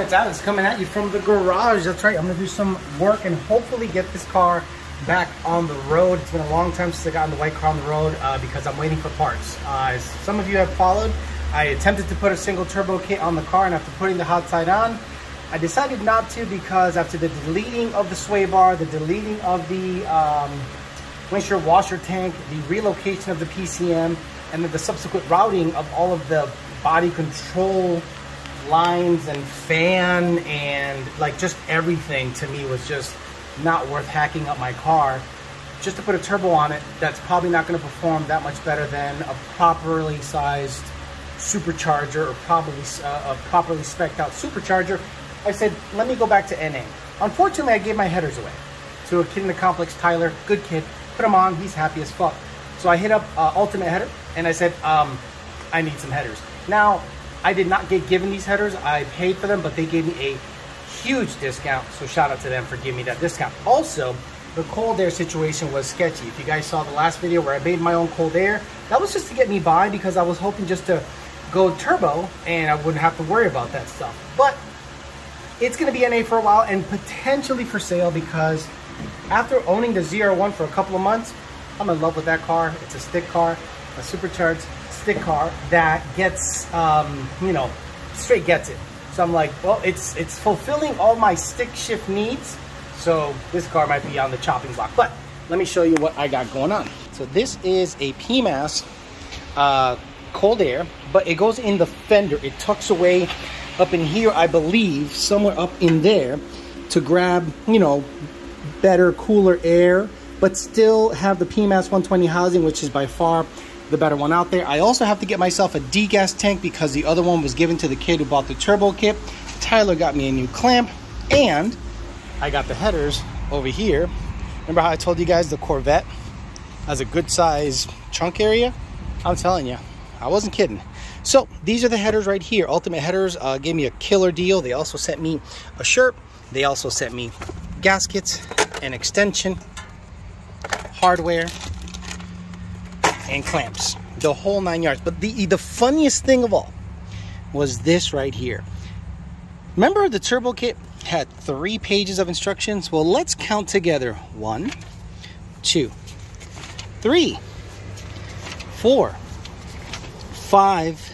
everyone, it's Alex coming at you from the garage. That's right, I'm gonna do some work and hopefully get this car back on the road. It's been a long time since I got the white car on the road because I'm waiting for parts. As some of you have followed, I attempted to put a single turbo kit on the car, and after putting the hot side on, I decided not to because after the deleting of the sway bar, the deleting of the windshield washer tank, the relocation of the PCM, and then the subsequent routing of all of the body control lines and fan and like just everything, to me was just not worth hacking up my car just to put a turbo on it that's probably not going to perform that much better than a properly sized supercharger or probably a properly spec'd out supercharger. I said, let me go back to NA. Unfortunately, I gave my headers away to a kid in the complex, Tyler, good kid, put him on, he's happy as fuck. So I hit up Ultimate Header and I said, I need some headers. Now, I did not get given these headers. I paid for them, but they gave me a huge discount. So shout out to them for giving me that discount. Also, the cold air situation was sketchy. If you guys saw the last video where I made my own cold air, that was just to get me by because I was hoping just to go turbo and I wouldn't have to worry about that stuff. But it's gonna be NA for a while and potentially for sale because after owning the ZR1 for a couple of months, I'm in love with that car. It's a stick car, a supercharged stick car that gets, you know, straight gets it. So I'm like, well, it's fulfilling all my stick shift needs. So this car might be on the chopping block. But let me show you what I got going on. So this is a PMAS cold air, but it goes in the fender. It tucks away up in here, I believe, somewhere up in there to grab, you know, better, cooler air, but still have the PMAS 120 housing, which is by far the better one out there. I also have to get myself a degas tank because the other one was given to the kid who bought the turbo kit. Tyler got me a new clamp, and I got the headers over here. Remember how I told you guys the Corvette has a good size trunk area? I'm telling you, I wasn't kidding. So these are the headers right here. Ultimate Headers gave me a killer deal. They also sent me a shirt. They also sent me gaskets, an extension, hardware, and clamps, the whole 9 yards. But the funniest thing of all was this right here. Remember the turbo kit had 3 pages of instructions? Well, let's count together. 1, 2, 3, 4, 5,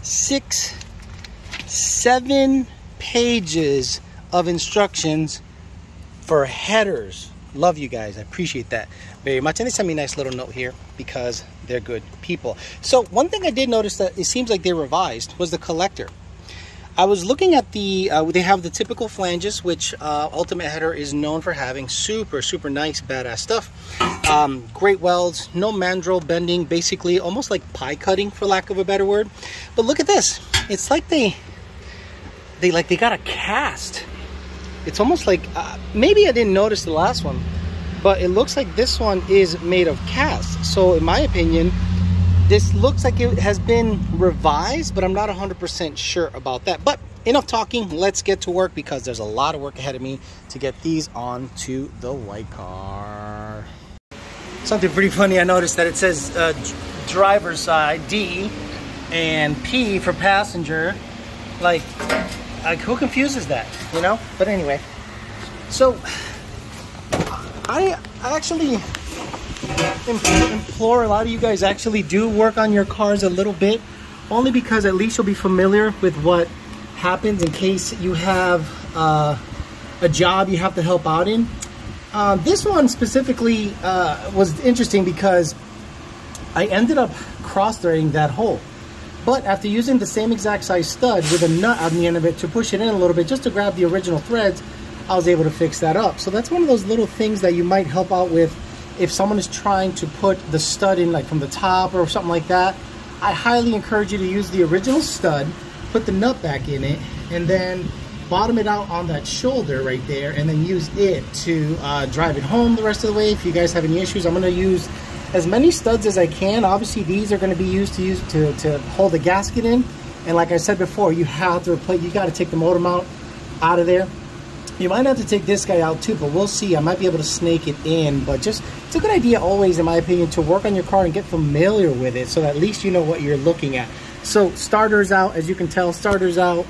6, 7 pages of instructions for headers. Love you guys, I appreciate that very much. And they sent me a nice little note here because they're good people. So one thing I did notice that it seems like they revised was the collector. I was looking at the, they have the typical flanges, which Ultimate Header is known for having. Super, super nice, badass stuff. Great welds, no mandrel bending, basically almost like pie cutting, for lack of a better word. But look at this. It's like they got a cast. It's almost like, maybe I didn't notice the last one, but it looks like this one is made of cast. So in my opinion, this looks like it has been revised, but I'm not 100% sure about that. But enough talking, let's get to work because there's a lot of work ahead of me to get these onto the white car. Something pretty funny, I noticed that it says driver's side, D, and P for passenger. Like who confuses that, you know? But anyway, so I actually implore a lot of you guys actually do work on your cars a little bit, only because at least you'll be familiar with what happens in case you have a job you have to help out in. This one specifically was interesting because I ended up cross-threading that hole. But after using the same exact size stud with a nut on the end of it to push it in a little bit just to grab the original threads, I was able to fix that up. So that's one of those little things that you might help out with if someone is trying to put the stud in like from the top or something like that. I highly encourage you to use the original stud, put the nut back in it, and then bottom it out on that shoulder right there, and then use it to drive it home the rest of the way. If you guys have any issues, I'm going to use as many studs as I can. Obviously these are going to be used to hold the gasket in, and like I said before, you have to replace, you got to take the motor mount out of there. You might have to take this guy out too, but we'll see. I might be able to snake it in, but just, it's a good idea always, in my opinion, to work on your car and get familiar with it so that at least you know what you're looking at. So starters out, as you can tell, starters out,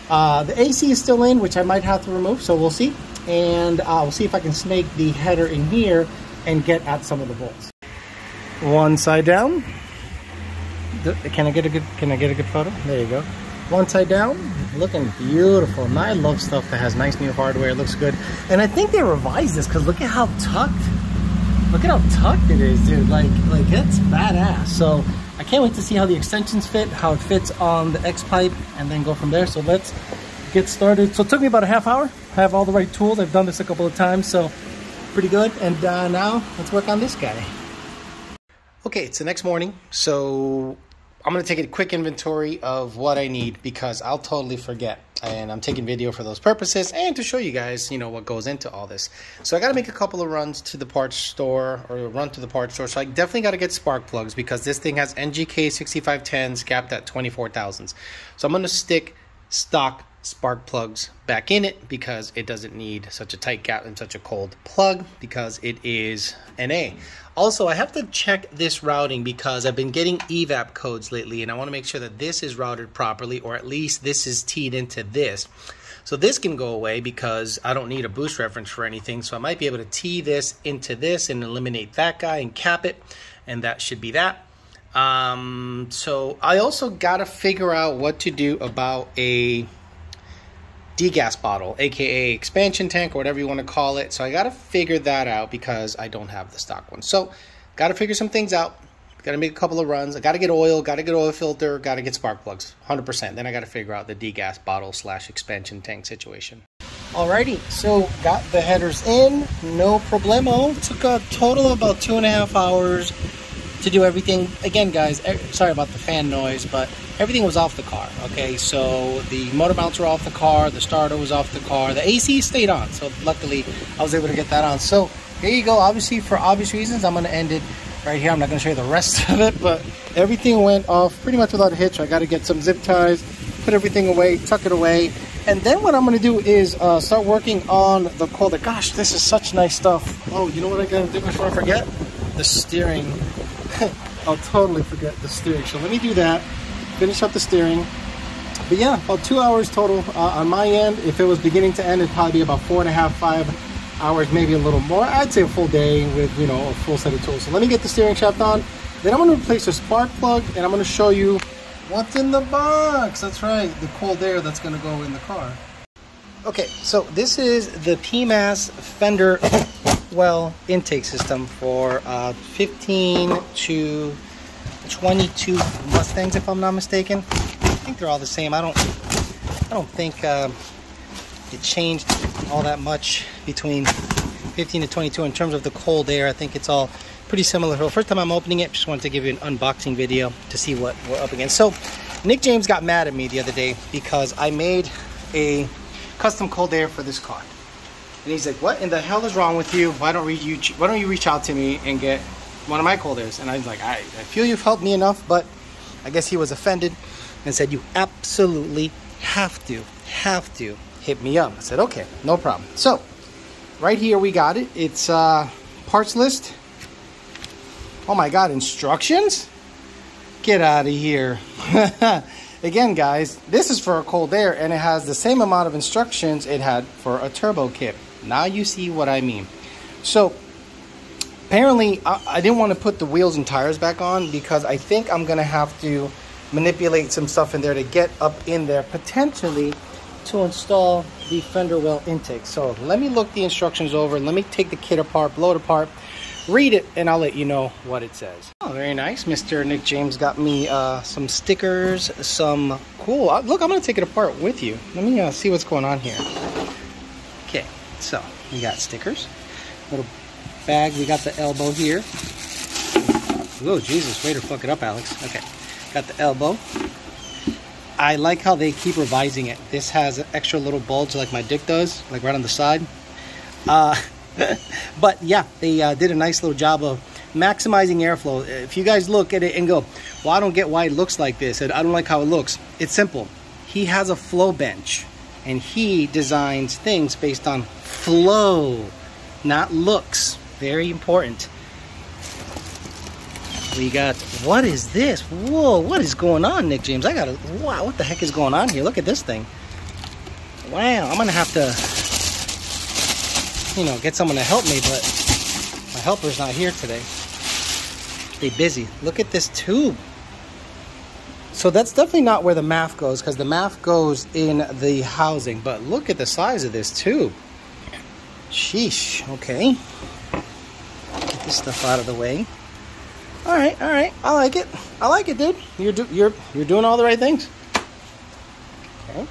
The AC is still in, which I might have to remove, so we'll see. And we'll see if I can snake the header in here and get at some of the bolts. One side down. Can I get a good photo? There you go. One side down, looking beautiful. And I love stuff that has nice new hardware. It looks good. And I think they revised this because look at how tucked. Look at how tucked it is, dude. Like it's badass. So I can't wait to see how the extensions fit, how it fits on the X pipe, and then go from there. So let's get started. So it took me about a half hour. I have all the right tools. I've done this a couple of times, so pretty good. And now let's work on this guy. Okay, it's the next morning, so I'm going to take a quick inventory of what I need because I'll totally forget. And I'm taking video for those purposes and to show you guys, you know, what goes into all this. So I got to make a couple of runs to the parts store or run to the parts store. So I definitely got to get spark plugs because this thing has NGK 6510s gapped at 24,000s. So I'm going to stick stock spark plugs back in it because it doesn't need such a tight gap and such a cold plug because it is NA. Also, I have to check this routing because I've been getting evap codes lately and I want to make sure that this is routed properly, or at least this is teed into this. So this can go away because I don't need a boost reference for anything. So I might be able to tee this into this and eliminate that guy and cap it, and that should be that. So I also got to figure out what to do about a degas bottle, aka expansion tank, or whatever you want to call it. So I got to figure that out because I don't have the stock one. So got to figure some things out. Got to make a couple of runs. I got to get oil, got to get oil filter, got to get spark plugs, 100%. Then I got to figure out the degas bottle / expansion tank situation. Alrighty, so got the headers in, no problemo. Took a total of about 2.5 hours to do everything. Again, guys, sorry about the fan noise, but everything was off the car. Okay, so the motor mounts were off the car, the starter was off the car, the AC stayed on, so luckily I was able to get that on. So here you go. Obviously, for obvious reasons, I'm going to end it right here. I'm not going to show you the rest of it, but everything went off pretty much without a hitch. I got to get some zip ties, put everything away, tuck it away, and then what I'm going to do is start working on the coulter. Gosh, this is such nice stuff. Oh, you know what I got to do before I forget? The steering. I'll totally forget the steering. So let me do that. Finish up the steering. But yeah, about 2 hours total on my end. If it was beginning to end, it'd probably be about 4.5, 5 hours, maybe a little more. I'd say a full day with, you know, a full set of tools. So let me get the steering shaft on. Then I'm going to replace the spark plug, and I'm going to show you what's in the box. That's right, the cold air that's going to go in the car. Okay, so this is the PMAS fender well intake system for 15 to 22 Mustangs, if I'm not mistaken. I think they're all the same. I don't think it changed all that much between 15 to 22 in terms of the cold air. I think it's all pretty similar. So first time I'm opening it, just wanted to give you an unboxing video to see what we're up against. So Nick James got mad at me the other day because I made a custom cold air for this car. And he's like, what in the hell is wrong with you? Why don't you reach out to me and get one of my cold airs? And I was like, I feel you've helped me enough, but I guess he was offended and said, you absolutely have to hit me up. I said, okay, no problem. So right here we got it. It's parts list. Oh my God, instructions? Get out of here. Again, guys, this is for a cold air and it has the same amount of instructions it had for a turbo kit. Now you see what I mean. So apparently I didn't want to put the wheels and tires back on because I think I'm going to have to manipulate some stuff in there to get up in there potentially to install the fender well intake. So let me look the instructions over. Let me take the kit apart, blow it apart, read it, and I'll let you know what it says. Oh, very nice. Mr. Nick James got me some stickers, some cool. Look, I'm going to take it apart with you. Let me see what's going on here. Okay, so we got stickers, little bag. We got the elbow here. Oh, Jesus, way to fuck it up, Alex. Okay, got the elbow. I like how they keep revising it. This has an extra little bulge like my dick does, like right on the side. But yeah, they did a nice little job of maximizing airflow. If you guys look at it and go, well, I don't get why it looks like this, and I don't like how it looks. It's simple. He has a flow bench, and he designs things based on flow, not looks. Very important. We got, what is this? Whoa, what is going on, Nick James? Wow, what the heck is going on here? Look at this thing. Wow, I'm gonna have to, you know, get someone to help me, but my helper's not here today. Be busy. Look at this tube. So that's definitely not where the MAF goes, because the MAF goes in the housing. But look at the size of this tube. Sheesh. Okay. Get this stuff out of the way. All right. I like it. I like it, dude. You're doing all the right things. Okay.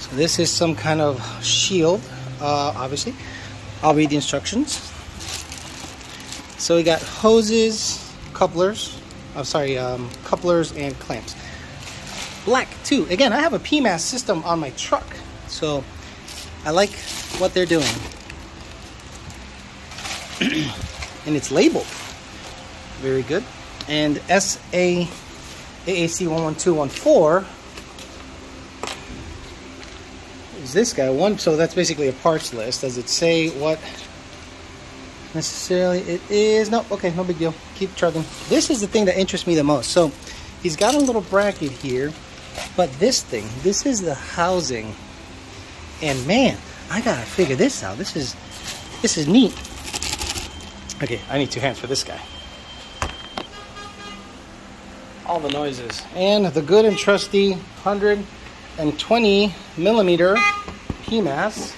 So this is some kind of shield. Obviously, I'll read the instructions. So we got hoses, couplers, couplers and clamps. Black too. Again, I have a PMAS system on my truck, so I like what they're doing. And it's labeled. Very good. And AAC 11214 is this guy. So that's basically a parts list. Does it say what necessarily it is? No. Okay, no big deal. Keep trucking. This is the thing that interests me the most. So he's got a little bracket here, but this is the housing. And man, I gotta figure this out. This is neat. Okay, I need 2 hands for this guy. All the noises. And the good and trusty 120 millimeter PMAS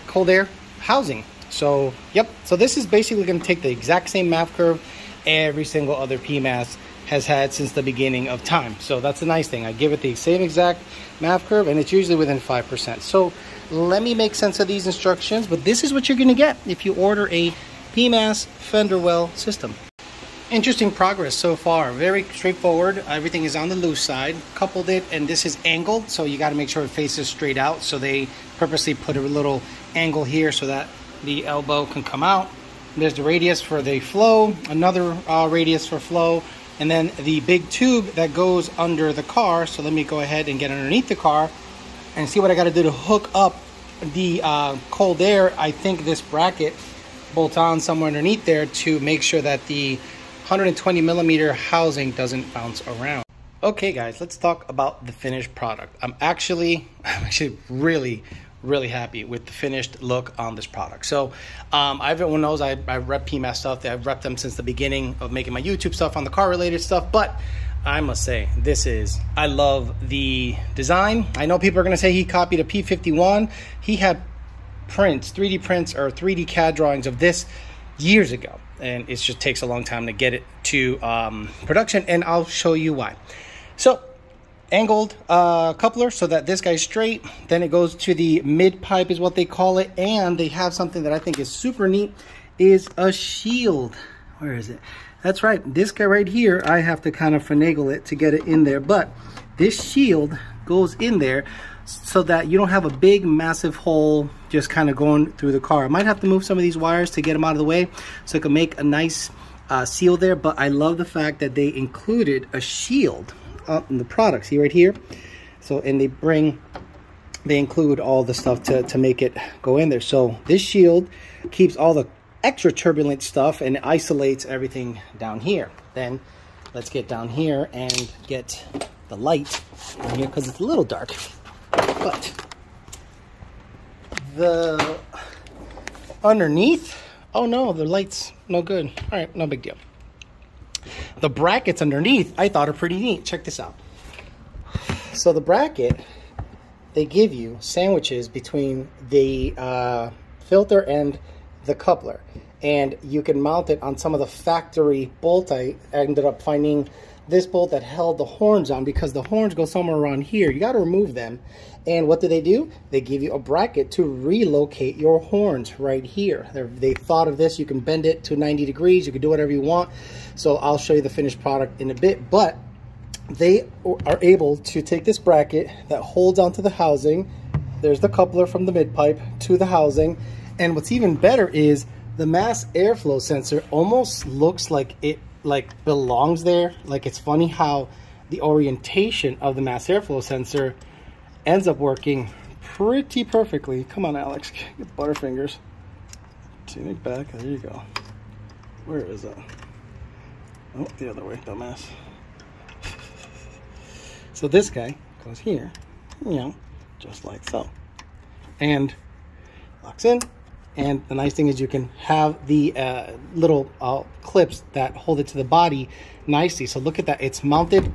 cold air housing. So, yep. So this is basically going to take the exact same MAF curve every single other PMAS has had since the beginning of time. So that's a nice thing. I give it the same exact MAF curve, and it's usually within 5%. So let me make sense of these instructions, but this is what you're going to get if you order a PMAS fender well system. Interesting progress so far. Very straightforward. Everything is on the loose side. Coupled it, and this is angled, so you got to make sure it faces straight out. So they purposely put a little angle here so that the elbow can come out. There's the radius for the flow, another radius for flow, and then the big tube that goes under the car. So let me go ahead and get underneath the car and see what I got to do to hook up the cold air. I think this bracket bolt on somewhere underneath there to make sure that the 120 millimeter housing doesn't bounce around. Okay guys, let's talk about the finished product. I'm actually really happy with the finished look on this product. So everyone knows I rep PMAS stuff. I've repped them since the beginning of making my YouTube stuff on the car related stuff, but I must say I love the design. I know people are gonna say he copied a P51. He had prints, 3D prints or 3D CAD drawings of this years ago, and it just takes a long time to get it to production, and I'll show you why. So angled coupler so that this guy's straight, then it goes to the mid pipe is what they call it, and they have something that I think is super neat, is a shield. Where is it? That's right, this guy right here, I have to kind of finagle it to get it in there, but this shield goes in there so that you don't have a big massive hole just kind of going through the car. I might have to move some of these wires to get them out of the way so I can make a nice seal there, but I love the fact that they included a shield in the product. See right here? So, and they include all the stuff to make it go in there. So this shield keeps all the extra turbulent stuff and isolates everything down here. Then let's get down here and get the light down here because it's a little dark. But the underneath, oh no, the light's no good. All right, no big deal. The brackets underneath I thought are pretty neat. Check this out. So the bracket, they give you sandwiches between the filter and the coupler, and you can mount it on some of the factory bolts. I ended up finding this bolt that held the horns on because the horns go somewhere around here. You got to remove them. And what do? They give you a bracket to relocate your horns right here. They thought of this. You can bend it to 90 degrees. You can do whatever you want. So I'll show you the finished product in a bit. But they are able to take this bracket that holds onto the housing. There's the coupler from the mid pipe to the housing. And what's even better is the mass airflow sensor almost looks like it belongs there. Like, it's funny how the orientation of the mass airflow sensor ends up working pretty perfectly. Come on, Alex, get butterfingers. Tune it back. There you go. Where is it? Oh, the other way, dumbass. So this guy goes here, you know, just like so, and locks in. And the nice thing is you can have the little clips that hold it to the body nicely. So look at that. It's mounted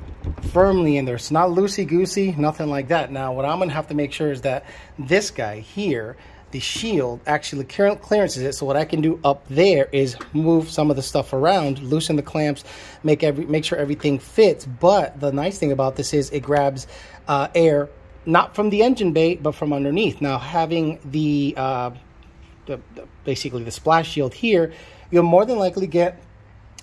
firmly in there. It's not loosey-goosey, nothing like that. Now, what I'm going to have to make sure is that this guy here, the shield, actually clearances it. So what I can do up there is move some of the stuff around, loosen the clamps, make sure everything fits. But the nice thing about this is it grabs air, not from the engine bay, but from underneath. Now, having the basically the splash shield here, you'll more than likely get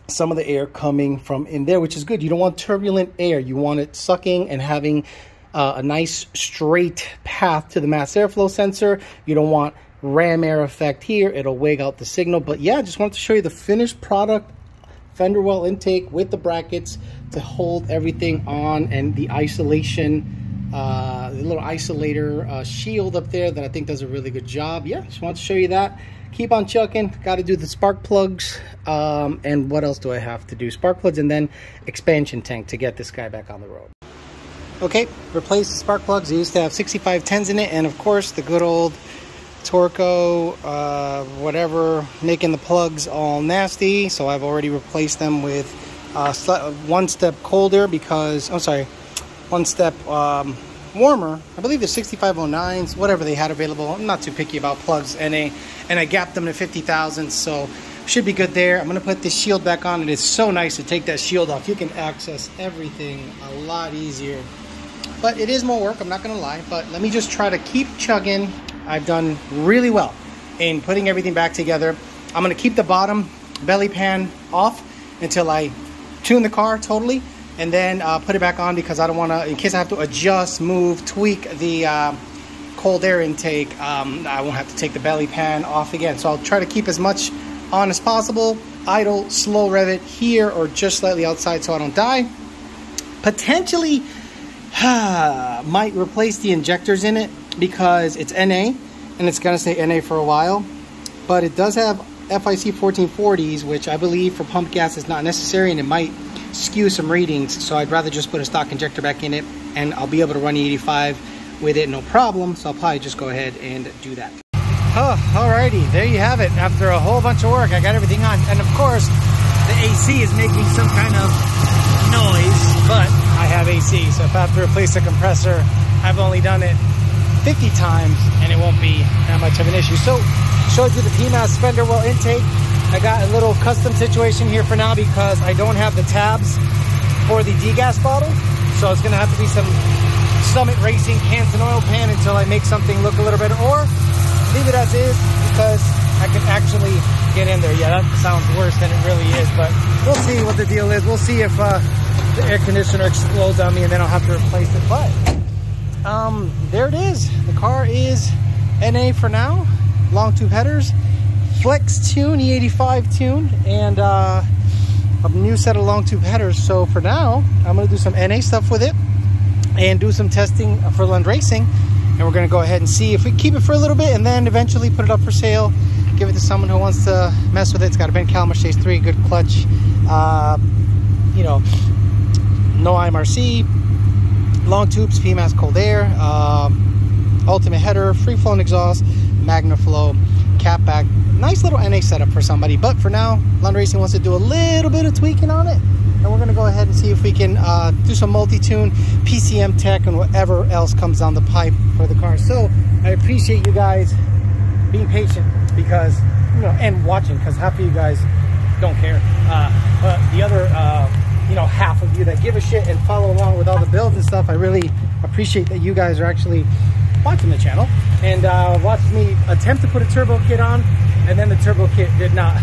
some of the air coming from in there, which is good. You don't want turbulent air. You want it sucking and having a nice straight path to the mass airflow sensor. You don't want ram air effect here. It'll wig out the signal. But yeah, I just wanted to show you the finished product fender well intake with the brackets to hold everything on, and the isolation, the little isolator shield up there that I think does a really good job. Yeah, just want to show you that. Keep on chucking. Got to do the spark plugs, and what else do I have to do? Spark plugs and then expansion tank to get this guy back on the road. Okay, replace the spark plugs. They used to have 6510s in it, and of course the good old Torco whatever, making the plugs all nasty. So I've already replaced them with one step colder because, I'm sorry, one step warmer. I believe the 6509s, whatever they had available. I'm not too picky about plugs, and I gapped them to 50,000, so should be good there. I'm gonna put this shield back on. It is so nice to take that shield off. You can access everything a lot easier, but it is more work, I'm not gonna lie. But let me just try to keep chugging. I've done really well in putting everything back together. I'm gonna keep the bottom belly pan off until I tune the car totally, and then put it back on, because I don't want to, in case I have to adjust, move, tweak the cold air intake, I won't have to take the belly pan off again. So I'll try to keep as much on as possible, idle, slow rev it here or just slightly outside so I don't die. Potentially might replace the injectors in it because it's NA and it's going to stay NA for a while, but it does have FIC 1440s, which I believe for pump gas is not necessary, and it might skew some readings. So I'd rather just put a stock injector back in it, and I'll be able to run E85 with it no problem. So I'll probably just go ahead and do that. Oh, alrighty, there you have it. After a whole bunch of work, I got everything on, and of course the AC is making some kind of noise, but I have AC, so if I have to replace the compressor, I've only done it 50 times and it won't be that much of an issue. So showed you the PMAS fender well intake. I got a little custom situation here for now because I don't have the tabs for the degas bottle, so it's gonna have to be some Summit Racing Canton oil pan until I make something look a little better, or leave it as is because I can actually get in there. Yeah, that sounds worse than it really is, but we'll see what the deal is. We'll see if the air conditioner explodes on me and then I'll have to replace it. But there it is. The car is NA for now. Long tube headers, flex tune, E85 tune, and a new set of long tube headers. So for now, I'm going to do some NA stuff with it and do some testing for Lund Racing. And we're going to go ahead and see if we keep it for a little bit and then eventually put it up for sale. Give it to someone who wants to mess with it. It's got a Ben Calmer Stage 3, good clutch, you know, no IMRC, long tubes, PMAS cold air, ultimate header, free flowing exhaust, MagnaFlow, cap back. Nice little NA setup for somebody. But for now, Lund Racing wants to do a little bit of tweaking on it. And we're going to go ahead and see if we can do some multi-tune, PCM tech, and whatever else comes down the pipe for the car. So I appreciate you guys being patient because, you know, and watching, because half of you guys don't care. But the other, you know, half of you that give a shit and follow along with all the builds and stuff, I really appreciate that you guys are actually watching the channel and watched me attempt to put a turbo kit on, and then the turbo kit did not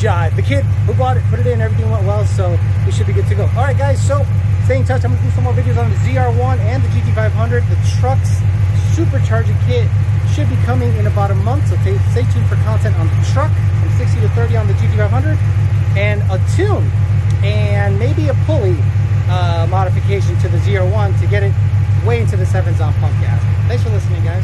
jive. The kid who bought it put it in, everything went well, so we should be good to go. All right, guys, so stay in touch. I'm gonna do some more videos on the ZR1 and the GT500. The truck's supercharger kit should be coming in about a month, so stay tuned for content on the truck, from 60 to 30 on the GT500, and a tune and maybe a pulley modification to the ZR1 to get it way into the sevens on pump gas. Thanks for listening, guys.